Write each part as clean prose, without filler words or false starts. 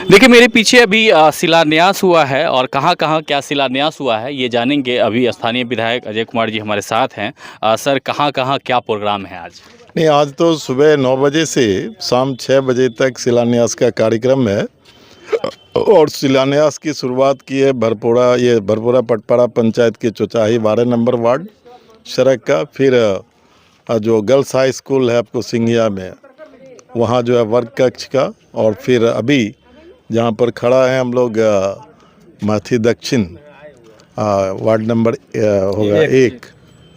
देखिए मेरे पीछे अभी शिलान्यास हुआ है और कहाँ कहाँ क्या शिलान्यास हुआ है ये जानेंगे। अभी स्थानीय विधायक अजय कुमार जी हमारे साथ हैं। सर कहाँ कहाँ क्या प्रोग्राम है आज? नहीं, आज तो सुबह 9 बजे से शाम 6 बजे तक शिलान्यास का कार्यक्रम है। और शिलान्यास की शुरुआत की है भरपूरा पटपाड़ा पंचायत के चौचाही 12 नंबर वार्ड सड़क का। फिर जो गर्ल्स हाई स्कूल है आपको सिंघिया में, वहाँ जो है वर्ग कक्ष का। और फिर अभी जहाँ पर खड़ा है हम लोग माथी दक्षिण वार्ड नंबर होगा 1,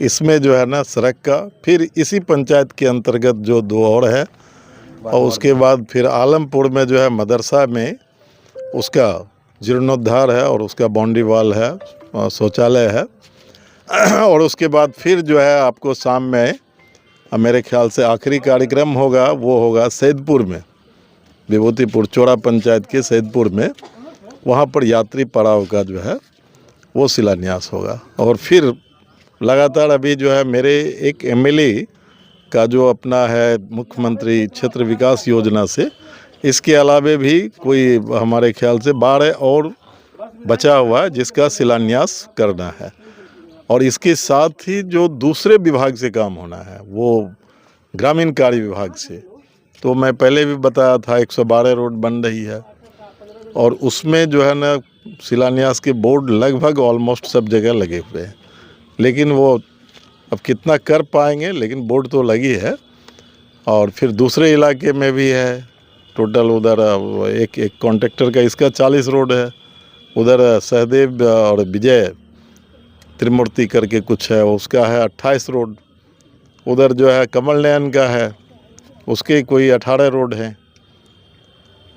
इसमें जो है ना सड़क का। फिर इसी पंचायत के अंतर्गत जो 2 और है, और उसके बाद फिर आलमपुर में जो है मदरसा में उसका जीर्णोद्धार है और उसका बाउंड्री वॉल है, शौचालय है। और उसके बाद फिर जो है आपको शाम में मेरे ख्याल से आखिरी कार्यक्रम होगा, वो होगा सैदपुर में, विभूतिपुर चौड़ा पंचायत के सैदपुर में। वहाँ पर यात्री पड़ाव का जो है वो शिलान्यास होगा। और फिर लगातार अभी जो है मेरे एक एमएलए का जो अपना है मुख्यमंत्री क्षेत्र विकास योजना से, इसके अलावे भी कोई हमारे ख्याल से 12 और बचा हुआ है जिसका शिलान्यास करना है। और इसके साथ ही जो दूसरे विभाग से काम होना है वो ग्रामीण कार्य विभाग से, तो मैं पहले भी बताया था 112 रोड बन रही है। और उसमें जो है ना शिलान्यास के बोर्ड लगभग ऑलमोस्ट सब जगह लगे हुए हैं, लेकिन वो अब कितना कर पाएंगे, लेकिन बोर्ड तो लगी है। और फिर दूसरे इलाके में भी है टोटल, उधर एक कॉन्ट्रैक्टर का इसका 40 रोड है, उधर सहदेव और विजय त्रिमूर्ति करके कुछ है उसका है 28 रोड, उधर जो है कमल नयन का है उसके कोई 18 रोड हैं,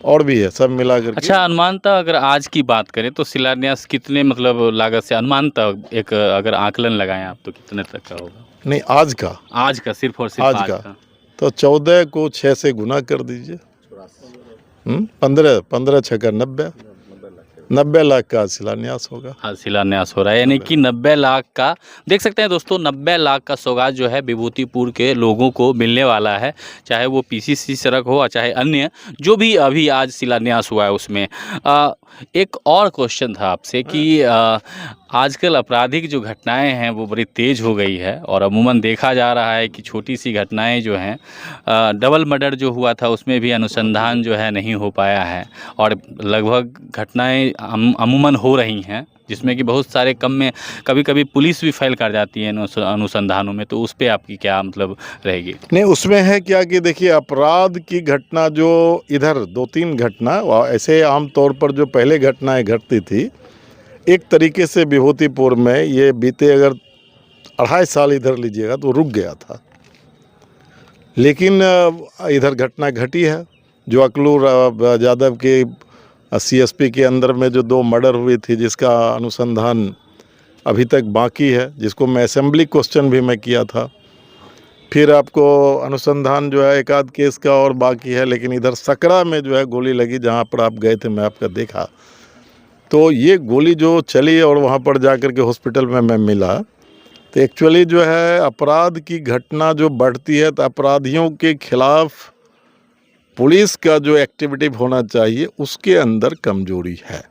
और भी है सब मिलाकर। अच्छा, अनुमानतः अगर आज की बात करें तो शिलान्यास कितने मतलब लागत से, अनुमानतः एक अगर आकलन लगाएं आप तो कितने तक का होगा? नहीं, आज का सिर्फ और सिर्फ आज का तो 14 को 6 से गुना कर दीजिए। 15 छक्का 90 लाख का शिलान्यास होगा। हाँ, शिलान्यास हो रहा है, यानी कि 90 लाख का। देख सकते हैं दोस्तों, 90 लाख का सौगात जो है विभूतिपुर के लोगों को मिलने वाला है, चाहे वो पीसीसी सड़क हो और चाहे अन्य जो भी अभी आज शिलान्यास हुआ है उसमें। एक और क्वेश्चन था आपसे कि आजकल आपराधिक जो घटनाएं हैं वो बड़ी तेज़ हो गई है और अमूमन देखा जा रहा है कि छोटी सी घटनाएं जो हैं, डबल मर्डर जो हुआ था उसमें भी अनुसंधान जो है नहीं हो पाया है, और लगभग घटनाएं अमूमन हो रही हैं जिसमें कि बहुत सारे कम में कभी कभी पुलिस भी फेल कर जाती है अनुसंधानों में। तो उस पर आपकी क्या मतलब रहेगी? नहीं, उसमें है क्या कि देखिए अपराध की घटना जो इधर 2-3 घटना ऐसे आमतौर पर जो पहले घटनाएं घटती थी, एक तरीके से विभूतिपुर में ये बीते अगर 2.5 साल इधर लीजिएगा तो रुक गया था। लेकिन इधर घटना घटी है जो अकलूर यादव के सीएसपी के अंदर में जो 2 मर्डर हुई थी, जिसका अनुसंधान अभी तक बाकी है, जिसको मैं असेंबली क्वेश्चन भी मैं किया था। फिर आपको अनुसंधान जो है एक आध केस का और बाकी है, लेकिन इधर सकरा में जो है गोली लगी, जहाँ पर आप गए थे मैं आपका देखा, तो ये गोली जो चली और वहाँ पर जाकर के हॉस्पिटल में मैं मिला। तो एक्चुअली जो है अपराध की घटना जो बढ़ती है तो अपराधियों के खिलाफ पुलिस का जो एक्टिविटी होना चाहिए उसके अंदर कमजोरी है,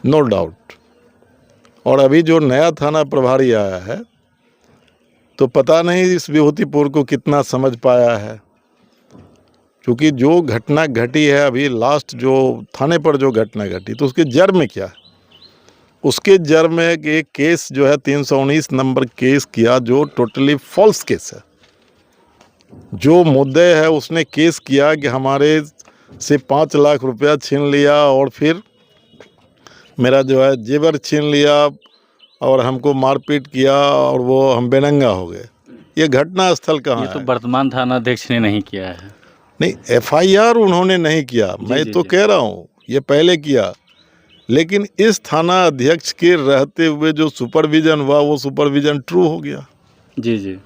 नो डाउट। और अभी जो नया थाना प्रभारी आया है तो पता नहीं इस विभूतिपुर को कितना समझ पाया है, क्योंकि जो घटना घटी है अभी लास्ट जो थाने पर जो घटना घटी, तो उसके जड़ में क्या है? उसके जड़ में एक केस जो है 319 नंबर केस किया, जो टोटली फॉल्स केस है। जो मुद्दे है उसने केस किया कि हमारे से 5 लाख रुपया छीन लिया और फिर मेरा जो है जेवर छीन लिया और हमको मारपीट किया और वो हम बेनंगा हो गए। ये घटना स्थल कहाँ है? ये तो वर्तमान थाना अध्यक्ष ने नहीं किया है। नहीं, एफआईआर उन्होंने नहीं किया, मैं तो कह रहा हूँ ये पहले किया, लेकिन इस थाना अध्यक्ष के रहते हुए जो सुपरविजन हुआ वो सुपरविजन ट्रू हो गया। जी जी।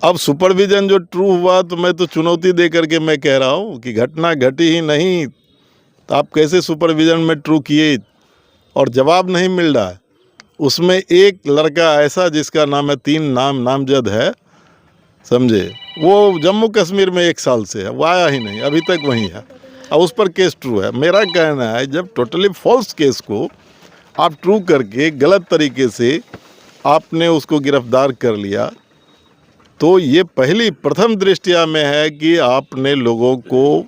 अब सुपरविजन जो ट्रू हुआ तो मैं तो चुनौती दे करके मैं कह रहा हूँ कि घटना घटी ही नहीं तो आप कैसे सुपरविजन में ट्रू किए? और जवाब नहीं मिल रहा है। उसमें एक लड़का ऐसा जिसका नाम है 3 नामजद है, समझे, वो जम्मू कश्मीर में 1 साल से है, वो आया ही नहीं, अभी तक वहीं है। और उस पर केस ट्रू है। मेरा कहना है जब टोटली फॉल्स केस को आप ट्रू करके गलत तरीके से आपने उसको गिरफ्तार कर लिया, तो ये पहली प्रथम दृष्टया में है कि आपने लोगों को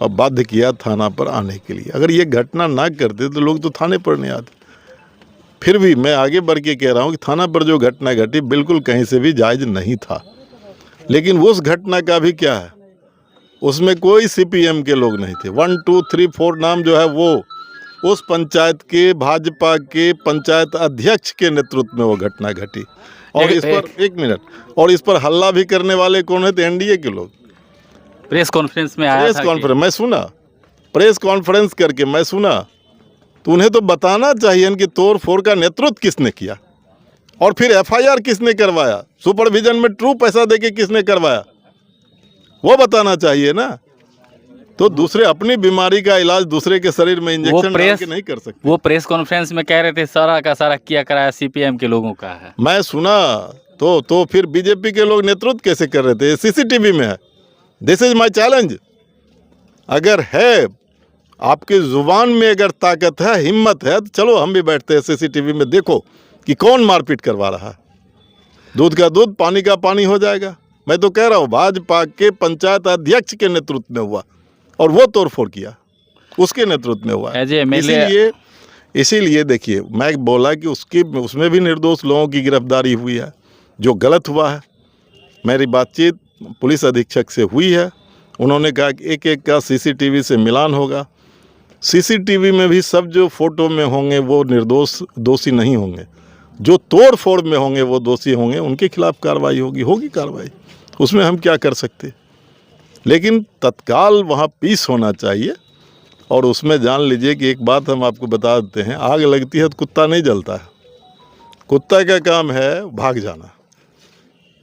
बाध्य किया थाना पर आने के लिए। अगर ये घटना ना करते तो लोग तो थाने पर नहीं आते। फिर भी मैं आगे बढ़ के कह रहा हूँ कि थाना पर जो घटना घटी बिल्कुल कहीं से भी जायज़ नहीं था। लेकिन उस घटना का भी क्या है, उसमें कोई सीपीएम के लोग नहीं थे। 1 2 3 4 नाम जो है वो उस पंचायत के भाजपा के पंचायत अध्यक्ष के नेतृत्व में वो घटना घटी। और इस पर एक मिनट, और इस पर हल्ला भी करने वाले कौन है? तो एनडीए के लोग। प्रेस कॉन्फ्रेंस में आया प्रेस था कॉन्फ्रेंस मैं सुना, प्रेस कॉन्फ्रेंस करके मैं सुना, तो उन्हें तो बताना चाहिए कि तोड़ फोड़ का नेतृत्व किसने किया और फिर एफआईआर किसने करवाया, सुपरविजन में ट्रू पैसा देके किसने करवाया, वो बताना चाहिए ना। तो दूसरे अपनी बीमारी का इलाज दूसरे के शरीर में इंजेक्शन डाल के नहीं कर सकते। वो प्रेस कॉन्फ्रेंस में कह रहे थे सारा का सारा किया कराया सीपीएम के लोगों का है। मैं सुना, तो फिर बीजेपी के लोग नेतृत्व कैसे कर रहे थे? सीसीटीवी में है। This is my challenge. अगर है आपकी जुबान में अगर ताकत है, हिम्मत है, तो चलो हम भी बैठते हैं सीसीटीवी में, देखो कि कौन मारपीट करवा रहा है। दूध का दूध पानी का पानी हो जाएगा। मैं तो कह रहा हूँ भाजपा के पंचायत अध्यक्ष के नेतृत्व में हुआ और वो तोड़फोड़ किया, उसके नेतृत्व में हुआ। इसीलिए देखिए मैं बोला कि उसमें भी निर्दोष लोगों की गिरफ्तारी हुई है। जो गलत हुआ है, मेरी बातचीत पुलिस अधीक्षक से हुई है, उन्होंने कहा कि एक एक का सीसीटीवी से मिलान होगा। सीसीटीवी में भी सब जो फोटो में होंगे वो निर्दोष दोषी नहीं होंगे, जो तोड़ फोड़ में होंगे वो दोषी होंगे, उनके खिलाफ कार्रवाई होगी कार्रवाई, उसमें हम क्या कर सकते। लेकिन तत्काल वहाँ पीस होना चाहिए। और उसमें जान लीजिए कि एक बात हम आपको बता देते हैं, आग लगती है तो कुत्ता नहीं जलता है, कुत्ता का काम है भाग जाना।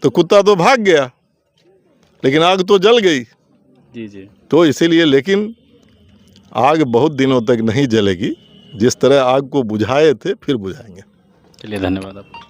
तो कुत्ता तो भाग गया लेकिन आग तो जल गई। जी। तो इसीलिए, लेकिन आग बहुत दिनों तक नहीं जलेगी। जिस तरह आग को बुझाए थे फिर बुझाएंगे। चलिए धन्यवाद आपका।